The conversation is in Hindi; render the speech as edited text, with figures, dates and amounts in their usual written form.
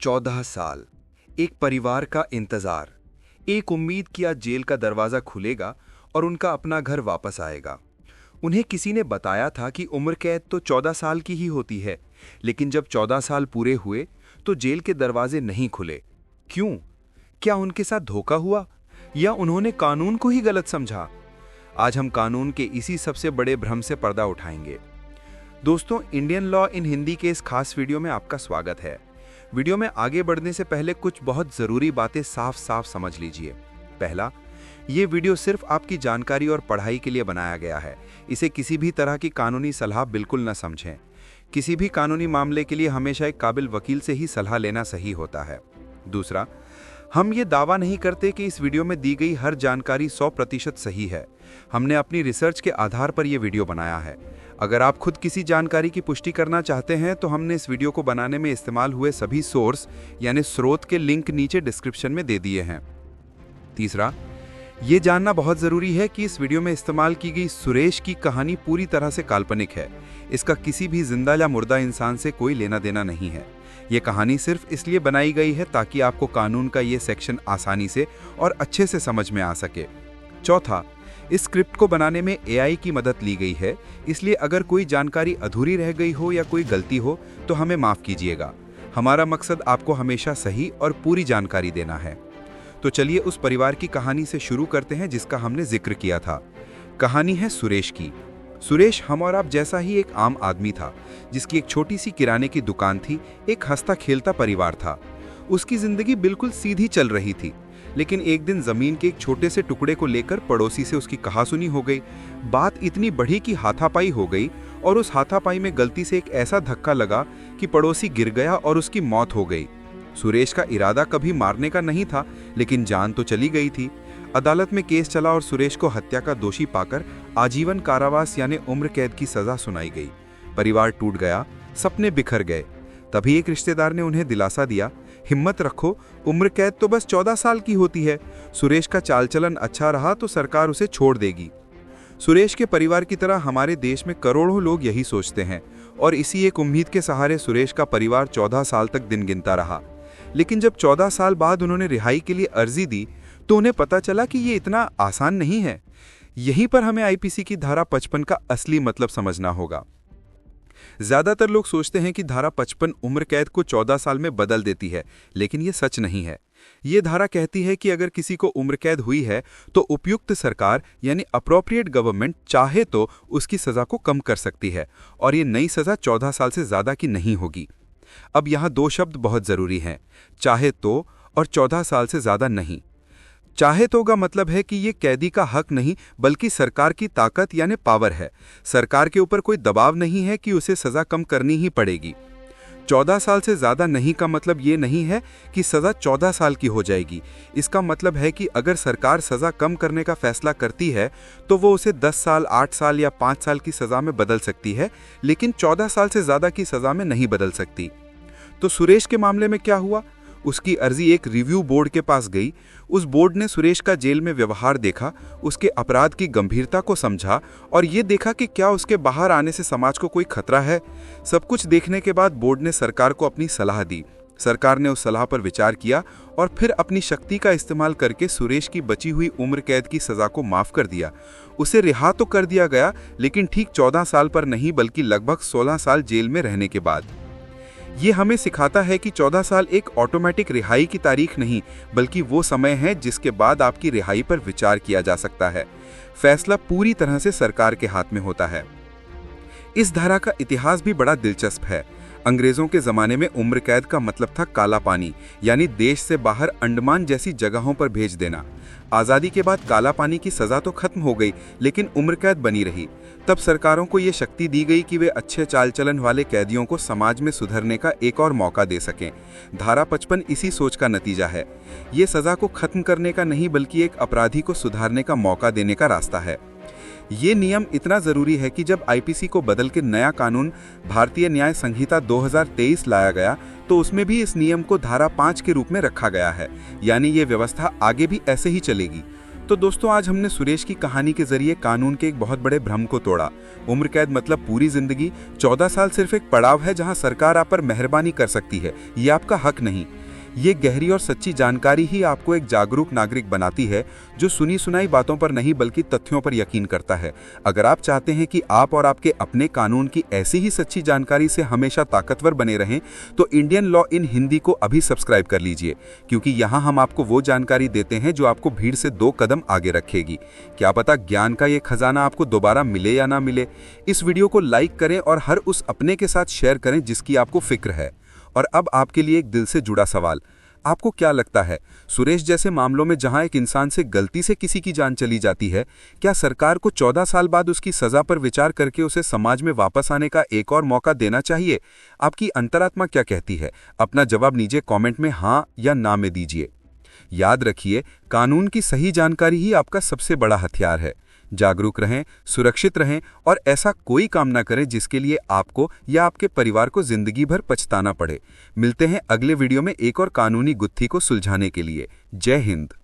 14 साल, एक परिवार का इंतजार, एक उम्मीद कि आज जेल का दरवाजा खुलेगा और उनका अपना घर वापस आएगा। उन्हें किसी ने बताया था कि उम्र कैद तो 14 साल की ही होती है, लेकिन जब 14 साल पूरे हुए तो जेल के दरवाजे नहीं खुले। क्यों? क्या उनके साथ धोखा हुआ या उन्होंने कानून को ही गलत समझा? आज हम कानून के इसी सबसे बड़े भ्रम से पर्दा उठाएंगे। दोस्तों, इंडियन लॉ इन हिंदी के इस खास वीडियो में आपका स्वागत है। वीडियो में आगे बढ़ने से पहले कुछ बहुत जरूरी बातें साफ साफ समझ लीजिए। पहला, ये वीडियो सिर्फ आपकी जानकारी और पढ़ाई के लिए बनाया गया है। इसे किसी भी तरह की कानूनी सलाह बिल्कुल न समझें। किसी भी कानूनी मामले के लिए हमेशा एक काबिल वकील से ही सलाह लेना सही होता है। दूसरा, हम ये दावा नहीं करते कि इस वीडियो में दी गई हर जानकारी 100% सही है। हमने अपनी रिसर्च के आधार पर यह वीडियो बनाया है। अगर आप खुद किसी जानकारी की पुष्टि करना चाहते हैं तो हमने इस वीडियो को बनाने में इस्तेमाल हुए सभी सोर्स यानी स्रोत के लिंक नीचे डिस्क्रिप्शन में दे दिए हैं। तीसरा, ये जानना बहुत जरूरी है कि इस वीडियो में इस्तेमाल की गई सुरेश की कहानी पूरी तरह से काल्पनिक है। इसका किसी भी जिंदा या मुर्दा इंसान से कोई लेना देना नहीं है। ये कहानी सिर्फ इसलिए बनाई गई है ताकि आपको कानून का ये सेक्शन आसानी से और अच्छे से समझ में आ सके। चौथा, इस स्क्रिप्ट को बनाने में AI की मदद ली गई है, इसलिए अगर कोई जानकारी अधूरी रह गई हो या कोई गलती हो तो हमें माफ कीजिएगा। हमारा मकसद आपको हमेशा सही और पूरी जानकारी देना है। तो चलिए उस परिवार की कहानी से शुरू करते हैं जिसका हमने जिक्र किया था। कहानी है सुरेश की। सुरेश हम और आप जैसा ही एक आम आदमी था, जिसकी एक छोटी सी किराने की दुकान थी। एक हंसता खेलता परिवार था। उसकी जिंदगी बिल्कुल सीधी चल रही थी, लेकिन एक दिन जमीन के एक छोटे से टुकड़े को लेकर पड़ोसी से उसकी कहासुनी हो गई। बात इतनी बढ़ी कि हाथापाई हो गई और उस हाथापाई में गलती से एक ऐसा धक्का लगा कि पड़ोसी गिर गया और उसकी मौत हो गई। सुरेश का इरादा कभी मारने का नहीं था, लेकिन जान तो चली गई थी। अदालत में केस चला और सुरेश को हत्या का दोषी पाकर आजीवन कारावास यानी उम्र कैद की सजा सुनाई गई। परिवार टूट गया, सपने बिखर गए। तभी एक रिश्तेदार ने उन्हें दिलासा दिया, हिम्मत रखो, उम्र कैद तो बस 14 साल की होती है। सुरेश का चाल चलन अच्छा रहा तो सरकार उसे छोड़ देगी। सुरेश के परिवार की तरह हमारे देश में करोड़ों लोग यही सोचते हैं और इसी एक उम्मीद के सहारे सुरेश का परिवार 14 साल तक दिन गिनता रहा। लेकिन जब 14 साल बाद उन्होंने रिहाई के लिए अर्जी दी तो उन्हें पता चला कि ये इतना आसान नहीं है। यहीं पर हमें IPC की धारा 55 का असली मतलब समझना होगा। ज्यादातर लोग सोचते हैं कि धारा 55 उम्र कैद को 14 साल में बदल देती है, लेकिन ये सच नहीं है। ये धारा कहती है कि अगर किसी को उम्र कैद हुई है तो उपयुक्त सरकार यानी अप्रोप्रिएट गवर्नमेंट चाहे तो उसकी सजा को कम कर सकती है और ये नई सजा 14 साल से ज्यादा की नहीं होगी। अब यहाँ दो शब्द बहुत जरूरी हैं, चाहे तो और 14 साल से ज्यादा नहीं। चाहे तो का मतलब है कि ये कैदी का हक नहीं बल्कि सरकार की ताकत यानी पावर है। सरकार के ऊपर कोई दबाव नहीं है कि उसे सजा कम करनी ही पड़ेगी। 14 साल से ज्यादा नहीं का मतलब ये नहीं है कि सजा 14 साल की हो जाएगी। इसका मतलब है कि अगर सरकार सजा कम करने का फैसला करती है तो वो उसे 10 साल, 8 साल या 5 साल की सजा में बदल सकती है, लेकिन 14 साल से ज्यादा की सजा में नहीं बदल सकती। तो सुरेश के मामले में क्या हुआ? उसकी अर्जी एक रिव्यू बोर्ड के पास गई। उस बोर्ड ने सुरेश का जेल में व्यवहार देखा, उसके अपराध की गंभीरता को समझा और ये देखा कि क्या उसके बाहर आने से समाज को कोई खतरा है। सब कुछ देखने के बाद बोर्ड ने सरकार को अपनी सलाह दी। सरकार ने उस सलाह पर विचार किया और फिर अपनी शक्ति का इस्तेमाल करके सुरेश की बची हुई उम्र कैद की सजा को माफ कर दिया। उसे रिहा तो कर दिया गया, लेकिन ठीक 14 साल पर नहीं बल्कि लगभग 16 साल जेल में रहने के बाद। ये हमें सिखाता है कि 14 साल एक ऑटोमेटिक रिहाई की तारीख नहीं, बल्कि वो समय है जिसके बाद आपकी रिहाई पर विचार किया जा सकता है। फैसला पूरी तरह से सरकार के हाथ में होता है। इस धारा का इतिहास भी बड़ा दिलचस्प है। अंग्रेजों के जमाने में उम्र कैद का मतलब था काला पानी, यानी देश से बाहर अंडमान जैसी जगहों पर भेज देना। आज़ादी के बाद काला पानी की सजा तो खत्म हो गई, लेकिन उम्र कैद बनी रही। तब सरकारों को ये शक्ति दी गई कि वे अच्छे चाल चलन वाले कैदियों को समाज में सुधरने का एक और मौका दे सकें। धारा 55 इसी सोच का नतीजा है। ये सजा को खत्म करने का नहीं बल्कि एक अपराधी को सुधारने का मौका देने का रास्ता है। ये नियम इतना जरूरी है कि जब IPC को बदल के नया कानून भारतीय न्याय संहिता 2023 लाया गया तो उसमें भी इस नियम को धारा 5 के रूप में रखा गया है, यानी ये व्यवस्था आगे भी ऐसे ही चलेगी। तो दोस्तों, आज हमने सुरेश की कहानी के जरिए कानून के एक बहुत बड़े भ्रम को तोड़ा। उम्र कैद मतलब पूरी जिंदगी। 14 साल सिर्फ एक पड़ाव है जहां सरकार आप पर मेहरबानी कर सकती है, ये आपका हक नहीं। ये गहरी और सच्ची जानकारी ही आपको एक जागरूक नागरिक बनाती है, जो सुनी सुनाई बातों पर नहीं बल्कि तथ्यों पर यकीन करता है। अगर आप चाहते हैं कि आप और आपके अपने कानून की ऐसी ही सच्ची जानकारी से हमेशा ताकतवर बने रहें, तो इंडियन लॉ इन हिंदी को अभी सब्सक्राइब कर लीजिए, क्योंकि यहाँ हम आपको वो जानकारी देते हैं जो आपको भीड़ से 2 कदम आगे रखेगी। क्या पता ज्ञान का ये खजाना आपको दोबारा मिले या ना मिले। इस वीडियो को लाइक करें और हर उस अपने के साथ शेयर करें जिसकी आपको फिक्र है। और अब आपके लिए एक दिल से जुड़ा सवाल, आपको क्या लगता है, सुरेश जैसे मामलों में जहां एक इंसान से गलती से किसी की जान चली जाती है, क्या सरकार को 14 साल बाद उसकी सजा पर विचार करके उसे समाज में वापस आने का एक और मौका देना चाहिए? आपकी अंतरात्मा क्या कहती है? अपना जवाब नीचे कमेंट में हाँ या ना में दीजिए। याद रखिए, कानून की सही जानकारी ही आपका सबसे बड़ा हथियार है। जागरूक रहें, सुरक्षित रहें और ऐसा कोई काम ना करें जिसके लिए आपको या आपके परिवार को जिंदगी भर पछताना पड़े। मिलते हैं अगले वीडियो में एक और कानूनी गुत्थी को सुलझाने के लिए। जय हिंद।